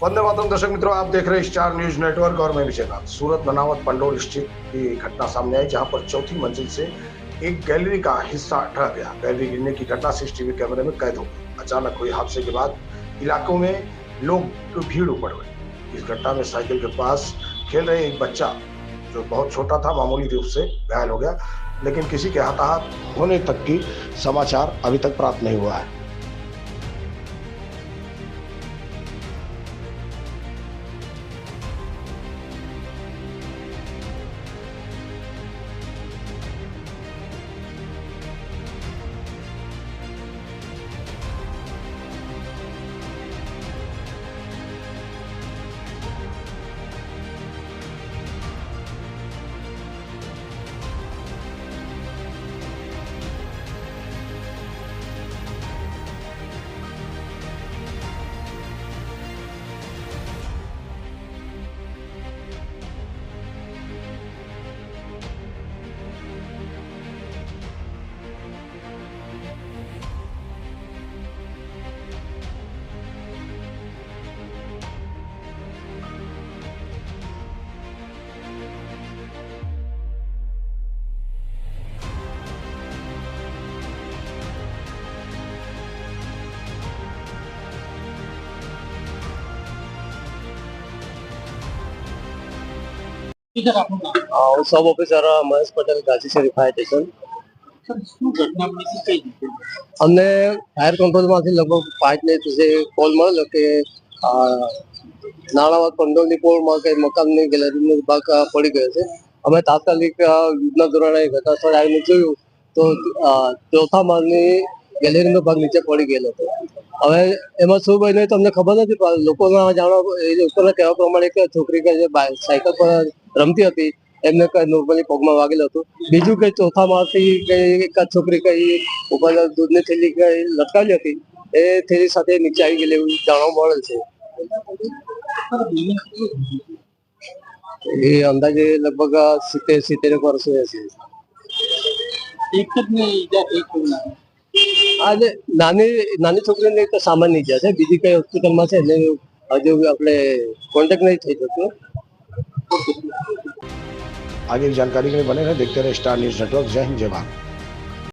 वंदे मातरम। दर्शक मित्रों, आप देख रहे हैं स्टार न्यूज नेटवर्क और मैं विजयनाथ। सूरत बनावत पंडोल स्थित की घटना सामने आई, जहां पर चौथी मंजिल से एक गैलरी का हिस्सा ढह गया। गैलरी गिरने की घटना सीसीटीवी कैमरे में कैद हो गई। अचानक हुए हादसे के बाद इलाकों में लोग की भीड़ उमड़ गई। इस घटना में साइकिल के पास खेल रहे एक बच्चा, जो बहुत छोटा था, मामूली रूप से घायल हो गया, लेकिन किसी के हताहत होने तक की समाचार अभी तक प्राप्त नहीं हुआ है। सब ऑफिसर महेश पटेल गाजी शरीफ फायर स्टेशन। અમને ફાયર કંટ્રોલમાંથી લગભગ 5 મિનિટ વિશે કોલ મળેલો કે નાણાવત પંડોલની પોળમાં કે મકાનની ગેલેરીનો ભાગ પડી ગયો છે। અમે તાત્કાલિક યુદ્ધના ધોરણે ઘટનાસ્થળે આવીને જોયું તો ચોથા માળની ગેલેરીનો ભાગ નીચે પડી ગયેલો હતો। હવે એમાં શું બન્યું તમને ખબર નથી, પણ લોકોના જાણવા લોકોના કહેવા પ્રમાણે એક છોકરી કે જે સાયકલ પર રમતી હતી એમને કઈ નોર્મલી પગમાં વાગેલું હતું। બીજું કઈ ચોથા માળથી કઈ એક છોકરી કઈ ઉપર દૂધની થેલી કઈ લટકાવી હતી, એ થેલી સાથે નીચે આવી ગયેલી એવું જાણવા મળેલ છે। એ અંદાજે લગભગ 70 વર્ષ હશે। આજે નાની છોકરીને એક સામાન્ય ઈજા છે, બીજી કઈ હોસ્પિટલમાં છે એટલે હજુ આપણે કોન્ટેક્ટ नहीं થઈ શકતો। आगे की जानकारी के लिए बने रहे, देखते रहे स्टार न्यूज नेटवर्क। जय हिंद, जय भारत।